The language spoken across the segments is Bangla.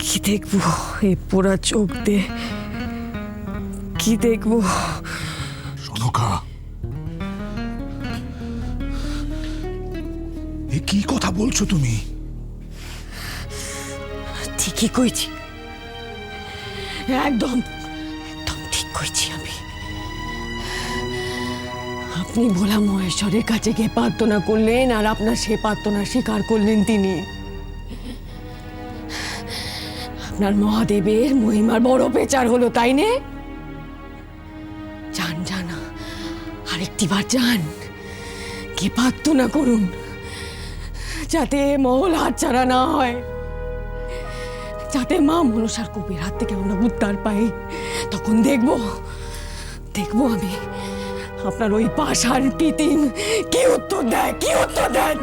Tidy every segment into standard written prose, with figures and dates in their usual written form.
কি দেখবো এই পোড়া চোখ দিয়ে? কি দেখবো? সনকা, এ কি কথা বলছো তুমি? ঠিকই কইছি, একদম একদম ঠিক কইছি আমি। আপনি ভোলা মহেশ্বরের কাছে গিয়ে প্রার্থনা করলেন, আর আপনার সে প্রার্থনা স্বীকার করলেন তিনি। আপনার মহাদেবের মহিমার বড় প্রচার হলো, তাই নে? যান যান, আরেকটিবার যান, কি প্রার্থনা করুন যাতে মহল হাতছাড়া না হয়, যাতে মা মনসার কোপের হাত থেকে আমরা উদ্ধার পাই। তখন দেখবো আমি আপনার ওই পাষাণ পিতিম কি উত্তর দেয়, কি উত্তর দেয়।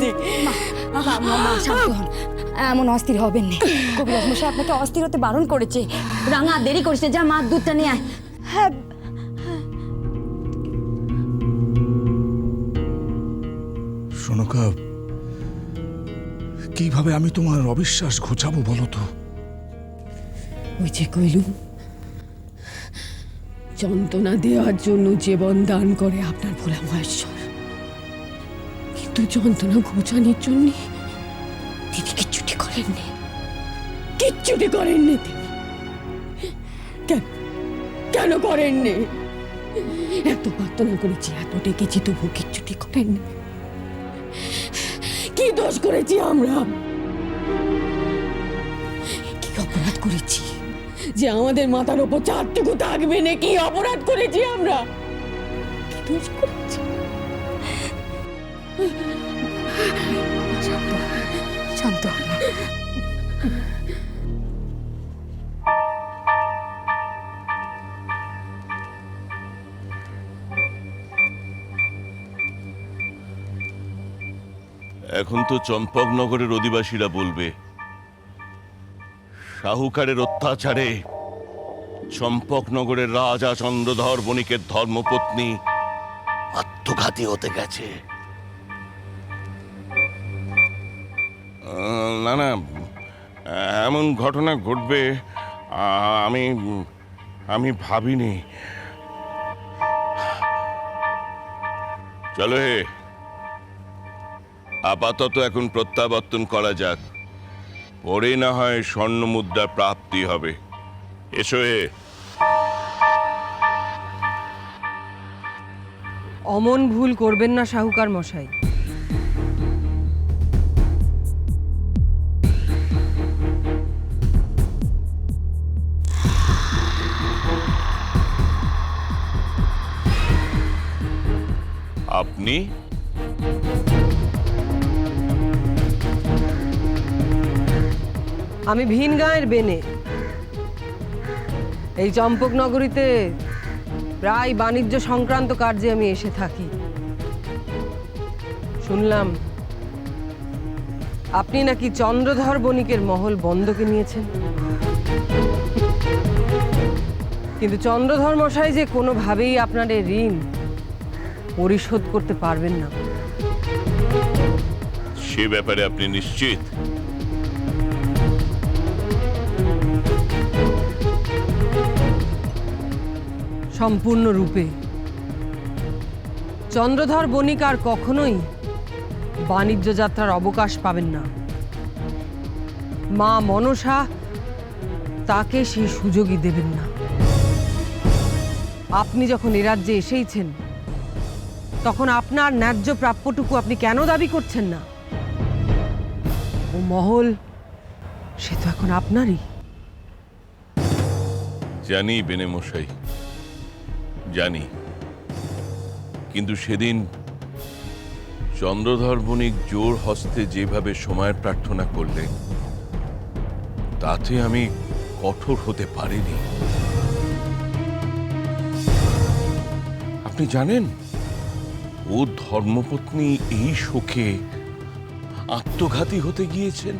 শান্ত হন, এমন অস্থির হবেন না। কবিরাজ মশাই আপনাকে অস্থির হতে বারণ করেছে। রাঙা দেরি করিস না, যা মার দুধটা নিয়ে আয়। হ্যাঁ, সনকা, কিভাবে আমি তোমার অবিশ্বাস ঘোচাবো বলো তো? ওই যে কইলুম, যন্ত্রণা দেওয়ার জন্য জীবন দান করে আপনার ভোলা মহেশ্বর, কিন্তু যন্ত্রণা ঘোচানোর জন্য তিনি কিচ্ছুটি করেননি, কিচ্ছুটি করেননি তিনি। কেন করেননি? এত প্রার্থনা করেছি, এত ডেকেছি, তবু কিচ্ছুটি করেননি। কি দোষ করেছি আমরা? কি অপরাধ করেছি যে আমাদের মাথার উপর চারটুকু থাকবে না? কি অপরাধ করেছি আমরা? কি দোষ করেছি? শান্ত হন। এখন তো চম্পকনগরের অধিবাসীরা বলবে শাহুকারের অত্যাচারে চম্পকনগরের রাজা চন্দ্রধর বণিকের ধর্মপত্নী আত্মঘাতী হতে গেছে। না না, এমন ঘটনা ঘটবে আমি ভাবিনি। চলো হে, আপাতত এখন প্রত্যাবর্তন করা যাক, পরে না হয় স্বর্ণ মুদ্রা প্রাপ্তি হবে। এসো হে। অমন ভুল করবেন না শাহুকার মশাই। আপনি? আমি ভিন গাঁয়ের বেনে। এই চম্পক নগরীতে প্রায় বাণিজ্য সংক্রান্ত কার্যে আমি এসে থাকি। শুনলাম আপনি নাকি চন্দ্রধর বণিকের মহল বন্ধকে নিয়েছেন, কিন্তু চন্দ্রধর মশাই যে কোনোভাবেই আপনার এই ঋণ পরিশোধ করতে পারবেন না। সে ব্যাপারে আপনি নিশ্চিত? সম্পূর্ণরূপে। চন্দ্রধর বণিক আর কখনোই বাণিজ্য যাত্রার অবকাশ পাবেন না। মা মনসা তাকে সেই সুযোগই দেবেন না। আপনি যখন এ রাজ্যে এসেইছেন, তখন আপনার ন্যায্য প্রাপ্যটুকু আপনি কেন দাবি করছেন না? ও মহল সে তো এখন আপনারই। জানি বেনে মশাই, জানি, কিন্তু সেদিন চন্দ্রধর বণিক জোর হস্তে যেভাবে সময়ের প্রার্থনা করলেন, তাতে আমি কঠোর হতে পারিনি। আপনি জানেন, ও ধর্মপত্নী এই শোকে আত্মঘাতী হতে গিয়েছেন।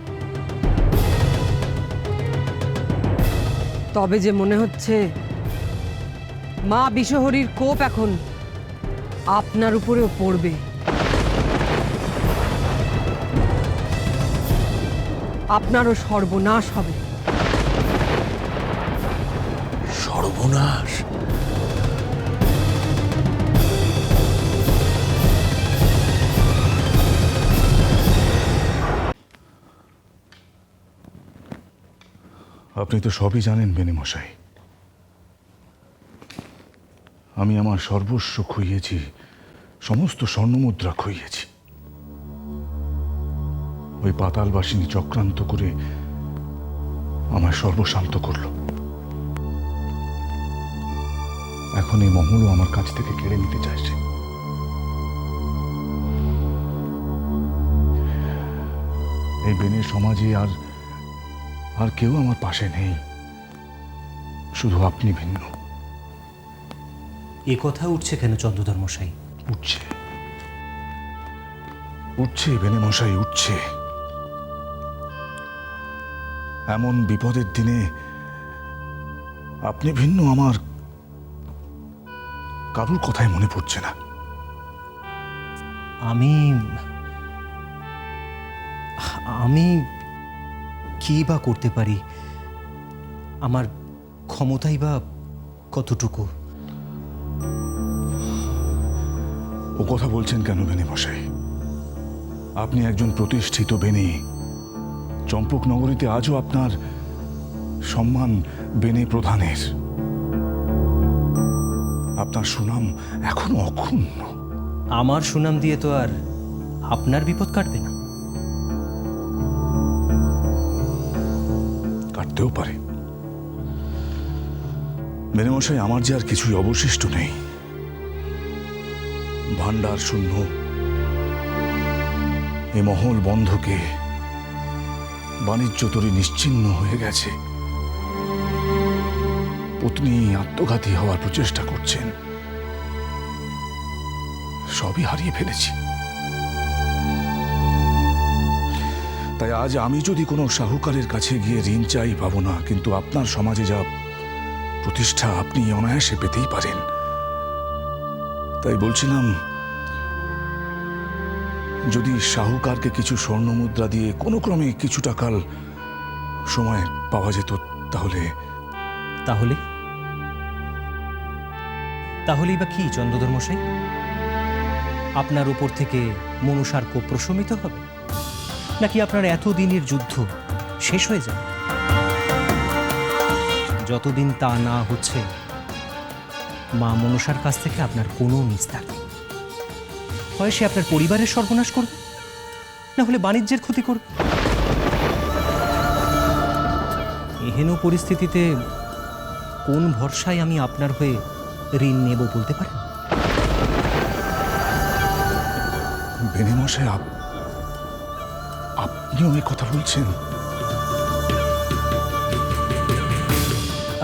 তবে যে মনে হচ্ছে মা বিশ্বহরীর কোপ এখন আপনার উপরেও পড়বে। আপনারও সর্বনাশ হবে। সর্বনাশ! আপনি তো সবই জানেন বেনিমশাই। আমি আমার সর্বস্ব খুইয়েছি, সমস্ত স্বর্ণমুদ্রা খুইয়েছি। ওই পাতালবাসিনী চক্রান্ত করে আমার সর্বশান্ত করল। এখন এই মহলও আমার কাছ থেকে কেড়ে নিতে চাইছে। এই বেনের সমাজে আর কেউ আমার পাশে নেই, শুধু আপনি ভিন্ন। এ কথা উঠছে কেন চন্দ্রধর মশাই? উঠছে উঠছে বেনে মশাই, উঠছে। এমন বিপদের দিনে আপনি ভিন্ন আমার কারুর কথাই মনে পড়ছে না। আমি কি বা করতে পারি? আমার ক্ষমতাই বা কতটুকু? ও কথা বলছেন কেন বেনে মশাই? আপনি একজন প্রতিষ্ঠিত বেনে। চম্পক নগরীতে আজও আপনার সম্মান বেনে প্রধানের। আপনার সুনাম এখনো অক্ষুণ্ণ। আমার সুনাম দিয়ে তো আর আপনার বিপদ কাটবে না। কাটতেও পারে বেনে মশাই, আমার যে আর কিছুই অবশিষ্ট নেই। ভান্ডার শূন্য, এ মহল বন্ধকে, বাণিজ্য তরী নিশ্চিহ্ন হয়ে গেছে। পত্নী আত্মঘাতী হওয়ার প্রচেষ্টা করছেন। সবই হারিয়ে ফেলেছি। তাই আজ আমি যদি কোনো শাহুকারের কাছে গিয়ে ঋণ চাই পাবো না, কিন্তু আপনার সমাজে যা প্রতিষ্ঠা আপনি অনায়াসে পেতেই পারেন। তাই বলছিলাম, যদি শাহুকারকে কিছু স্বর্ণমুদ্রা দিয়ে কোনো ক্রমে কিছুটা কাল সময় পাওয়া যেত, তাহলেই বা কি চন্দ্রধর মশাই? আপনার উপর থেকে মনুষার কোপ প্রশমিত হবে, নাকি আপনার এতদিনের যুদ্ধ শেষ হয়ে যাবে? যতদিন তা না হচ্ছে, মা মনসার কাছ থেকে আপনার কোনো নিস্তার নেই। হয় সে আপনার পরিবারের সর্বনাশ করবে, না হলে বাণিজ্যের ক্ষতি করবে। এহেন পরিস্থিতিতে কোন ভরসায় আমি আপনার হয়ে ঋণ নেব বলতে পারেন? বেনে মশাই, আপনিও এই কথা বলছেন?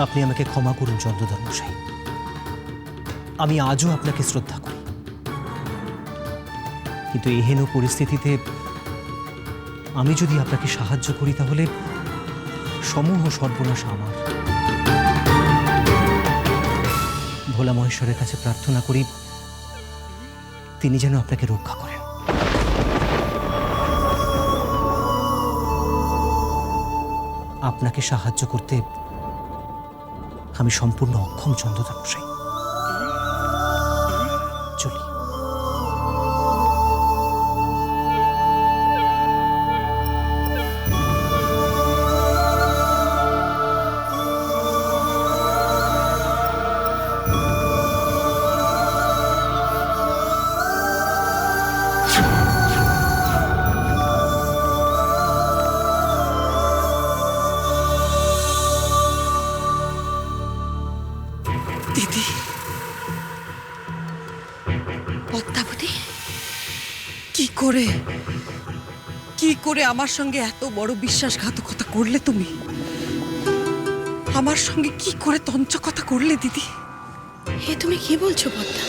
আপনি আমাকে ক্ষমা করুন চন্দ্রধর মশাই। আমি আজও আপনাকে শ্রদ্ধা করি, কিন্তু এহেন পরিস্থিতিতে আমি যদি আপনাকে সাহায্য করি, তাহলে সমূহ সর্বনাশ আমার। ভোলা মহেশ্বরের কাছে প্রার্থনা করি, তিনি যেন আপনাকে রক্ষা করেন। আপনাকে সাহায্য করতে আমি সম্পূর্ণ অক্ষম চন্দ্রধর মশাই। চলি। দিদি, পদ্মাবতী, কি করে আমার সঙ্গে এত বড় বিশ্বাসঘাতকতা করলে তুমি? আমার সঙ্গে কি করে তঞ্চকতা করলে দিদি? এ তুমি কি বলছো পদ্মা?